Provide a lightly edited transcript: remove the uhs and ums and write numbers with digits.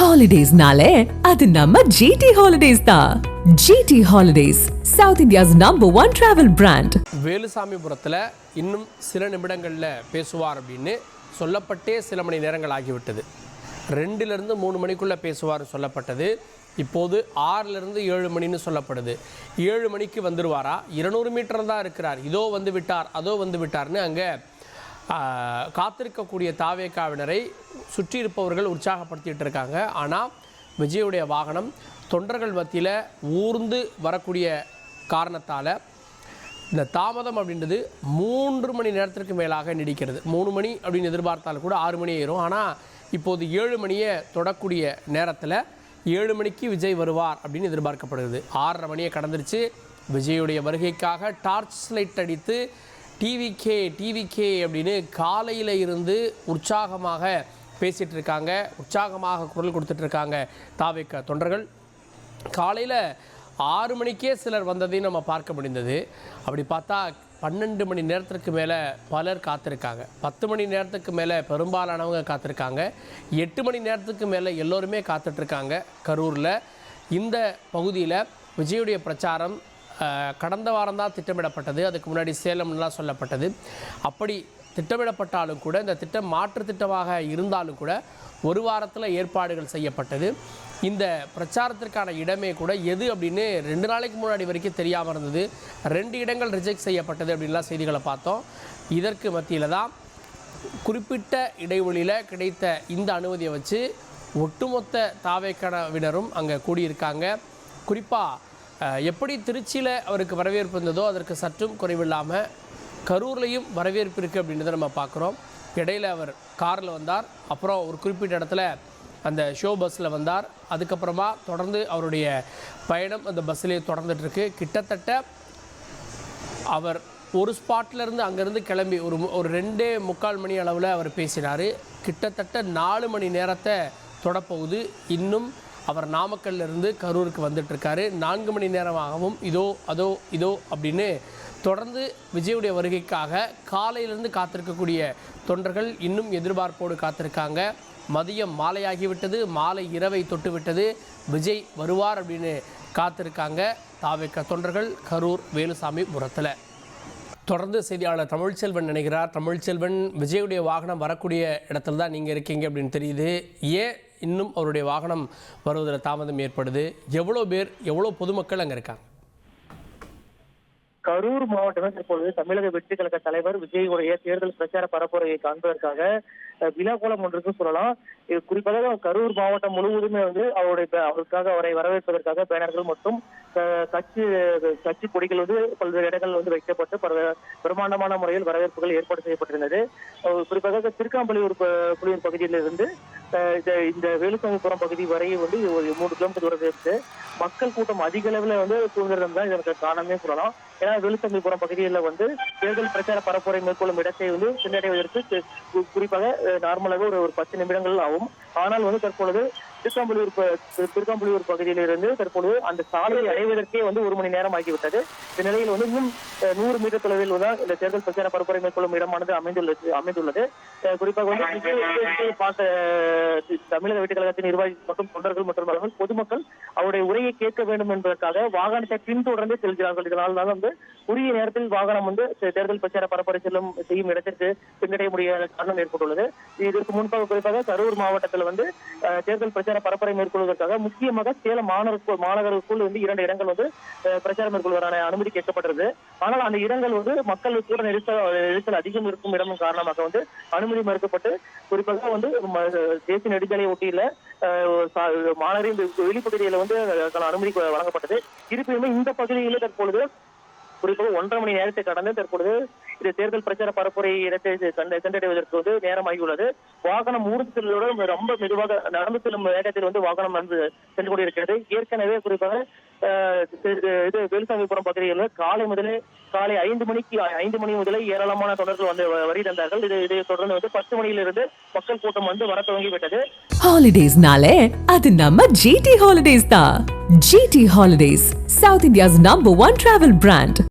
ஹாலிடேஸ்னாலே அது நம்ம ஜிடி ஹாலிடேஸ் தான். GT holidays, south India's #1 travel brand. வேலுசாமிபுரத்தில் இன்னும் சில நிமிடங்களில் பேசுவார் அப்படின்னு சொல்லப்பட்டே சில மணி நேரங்கள் ஆகிவிட்டது. 2லிருந்து 3 மணிக்குள்ளே பேசுவார் சொல்லப்பட்டது. இப்போது 6லிருந்து 7 மணின்னு சொல்லப்படுது. 7 மணிக்கு வந்துடுவாரா? 200 மீட்டர் தான் இருக்கிறார். இதோ வந்து விட்டார், அதோ வந்து விட்டார்னு அங்கே காத்திருக்கக்கூடிய தாவேகாவினரை சுற்றி இருப்பவர்கள் உற்சாகப்படுத்திகிட்டு இருக்காங்க. ஆனால் விஜயுடைய வாகனம் தொண்டர்கள் மத்தியில் ஊர்ந்து வரக்கூடிய காரணத்தால் இந்த தாமதம் அப்படின்றது 3 மணி நேரத்திற்கு மேலாக நீடிக்கிறது. 3 மணி அப்படின்னு எதிர்பார்த்தாலும் கூட 6 மணி ஆயிரும். ஆனால் இப்போது 7 மணியை தொடக்கூடிய நேரத்தில் 7 மணிக்கு விஜய் வருவார் அப்படின்னு எதிர்பார்க்கப்படுகிறது. 6:30 மணியை கடந்துருச்சு. விஜயுடைய வருகைக்காக டார்ச் லைட் அடித்து டிவிகே அப்படின்னு காலையில் இருந்து உற்சாகமாக பேசிகிட்டு இருக்காங்க, உற்சாகமாக குரல் கொடுத்துட்ருக்காங்க தாவேகா தொண்டர்கள். காலையில் 6 மணிக்கே சிலர் வந்ததையும் நம்ம பார்க்க முடிந்தது. அப்படி பார்த்தா 12 மணி நேரத்திற்கு மேலே பலர் காத்திருக்காங்க. 10 மணி நேரத்துக்கு மேலே பெரும்பாலானவங்க காத்திருக்காங்க. 8 மணி நேரத்துக்கு மேலே எல்லோருமே காத்துட்ருக்காங்க. கரூரில் இந்த பகுதியில் விஜயுடைய பிரச்சாரம் கடந்த வாரம் தான் திட்டமிடப்பட்டது. அதுக்கு முன்னாடி சேலம்லாம் சொல்லப்பட்டது. அப்படி திட்டமிடப்பட்டாலும் கூட இந்த திட்டம் மாற்று திட்டமாக இருந்தாலும் கூட ஒரு வாரத்தில் ஏற்பாடுகள் செய்யப்பட்டது. இந்த பிரச்சாரத்திற்கான இடமே கூட எது அப்படின்னு 2 நாளைக்கு முன்னாடி வரைக்கும் தெரியாமல் இருந்தது. 2 இடங்கள் ரிஜெக்ட் செய்யப்பட்டது அப்படின்லாம் செய்திகளை பார்த்தோம். இதற்கு மத்தியில் தான் குறிப்பிட்ட இடைவெளியில் கிடைத்த இந்த அனுமதியை வச்சு ஒட்டுமொத்த தாவேகாவினரும் அங்கே கூடியிருக்காங்க. குறிப்பாக எப்படி திருச்சியில் அவருக்கு வரவேற்பு இருந்ததோ அதற்கு சற்றும் குறைவில்லாமல் கரூர்லேயும் வரவேற்பு இருக்குது அப்படின்றத நம்ம பார்க்குறோம். இடையில் அவர் காரில் வந்தார், அப்புறம் ஒரு குறிப்பிட்ட இடத்துல அந்த ஷோ பஸ்ஸில் வந்தார். அதுக்கப்புறமா தொடர்ந்து அவருடைய பயணம் அந்த பஸ்ஸிலே தொடர்ந்துட்டுருக்கு. கிட்டத்தட்ட அவர் ஒரு ஸ்பாட்லேருந்து அங்கேருந்து கிளம்பி ஒரு 2:45 மணி அளவில் அவர் பேசினார். கிட்டத்தட்ட 4 மணி நேரத்தை தொடப்போகுது. இன்னும் அவர் நாமக்கல்லிருந்து கரூருக்கு வந்துட்டுருக்காரு. 4 மணி நேரமாகவும் இதோ அப்படின்னு தொடர்ந்து விஜயுடைய வருகைக்காக காலையிலிருந்து காத்திருக்கக்கூடிய தொண்டர்கள் இன்னும் எதிர்பார்ப்போடு காத்திருக்காங்க. மதியம் மாலையாகிவிட்டது, மாலை இரவை தொட்டு விட்டது. விஜய் வருவார் அப்படின்னு காத்திருக்காங்க தாவேகா தொண்டர்கள் கரூர் வேலுசாமிபுரத்தில். தொடர்ந்து செய்தியாளர் தமிழ்ச்செல்வன் நினைக்கிறார். தமிழ்ச்செல்வன், விஜயுடைய வாகனம் வரக்கூடிய இடத்துல தான் நீங்கள் இருக்கீங்க அப்படின்னு தெரியுது. ஏன் இன்னும் அவருடைய வாகனம் வருவதில் தாமதம் ஏற்படுது? எவ்வளோ பொதுமக்கள் அங்கே இருக்காங்க? கரூர் மாவட்டம் தற்போது தமிழக வெற்றி கழக தலைவர் விஜயுடைய தேர்தல் பிரச்சார பரப்புரையை காண்பதற்காக விழாக்கோலம் ஒன்றுக்கு சொல்லலாம். குறிப்பாக கரூர் மாவட்டம் முழுவதுமே அவருக்காக அவரை வரவேற்பதற்காக பேனர்கள் மற்றும் கட்சி கொடிகள் பல்வேறு இடங்கள் வைக்கப்பட்டு பிரமாண்டமான முறையில் வரவேற்புகள் ஏற்பாடு செய்யப்பட்டிருந்தது. குறிப்பாக திருக்காம்பள்ளியூர் பகுதியிலிருந்து இந்த வேலுசாமிபுரம் பகுதி வரை 3 கிலோமீட்டர் தூரத்தில் இருக்கு. மக்கள் கூட்டம் அதிக அளவில் சூழ்நிலம் தான் இதற்கு காரணமே சொல்லலாம். ஏன்னா வேலுசாமிபுரம் பகுதியில் தேர்தல் பிரச்சார பரப்புரை மேற்கொள்ளும் இடத்தை சென்றடைவதற்கு குறிப்பாக நார்மலாக ஒரு 10 நிமிடங்கள் ஆகும். ஆனால் தற்பொழுது திருக்காம்பள்ளியூர் பகுதியிலிருந்து தற்பொழுது அந்த சாலையை அடைவதற்கே 1 மணி நேரம் ஆகிவிட்டது. இந்த நிலையில் இன்னும் 100 மீட்டர் தொலைவில் தான் இந்த தேர்தல் பிரச்சார பரப்புரை மேற்கொள்ளும் இடமானது அமைந்துள்ளது. குறிப்பாக தமிழக வெற்றி கழகத்தின் நிர்வாகிகள் மற்றும் தொண்டர்கள் மற்றும் பொதுமக்கள் அவருடைய உரையை கேட்க வேண்டும் என்பதற்காக வாகனத்தை பின்தொடர்ந்து செல்கிறார்கள். இதனால் தான் உரிய நேரத்தில் வாகனம் தேர்தல் பிரச்சார பரப்புரை செய்யும் இடத்திற்கு பின்னடைய முடியாத காரணம் ஏற்பட்டுள்ளது. இதற்கு முன்பாக குறிப்பாக கரூர் மாவட்டத்தில் தேர்தல் பிரச்சார பரப்புரை மேற்கொள்வதற்காக முக்கியமாக சேலம் மாநகருக்குள் 2 இடங்கள் பிரச்சாரம் மேற்கொள்வதற்கான அனுமதி கேட்கப்பட்டது. ஆனால் அந்த இடங்கள் மக்கள் கூட நெரிசல் அதிகம் இருக்கும் இடம் காரணமாக அனுமதி மறுக்கப்பட்டு குறிப்பாக தேசிய நெடுஞ்சாலையை ஒட்டியுள்ள மாநகரின் வெளிப்பகுதியில் அனுமதி வழங்கப்பட்டது. இருப்பினுமே இந்த பகுதியில் தற்பொழுது குறிப்பாக 1.5 மணி நேரத்தை கடந்து தற்பொழுது இந்த தேர்தல் பிரச்சார பரப்புரை இடத்தை சென்றடைவதற்கு நேரமாகியுள்ளது. வாகனம் ஊர்தலுடன் ரொம்ப மெதுவாக நடந்து செல்லும் வேகத்தில் வாகனம் சென்று கொண்டிருக்கிறது. ஏற்கனவே குறிப்பாக வேலுசாமிபுரம் பகுதியில் காலை 5 மணி முதலே ஏராளமான தொண்டர்கள் வரி தந்தார்கள். இதை தொடர்ந்து 10 மணியிலிருந்து மக்கள் கூட்டம் வர துவங்கிவிட்டது. ஹாலிடேஸ்னாலே அது நம்ம ஜிடி ஹாலிடேஸ் தான். GT holidays, south India's #1 travel brand.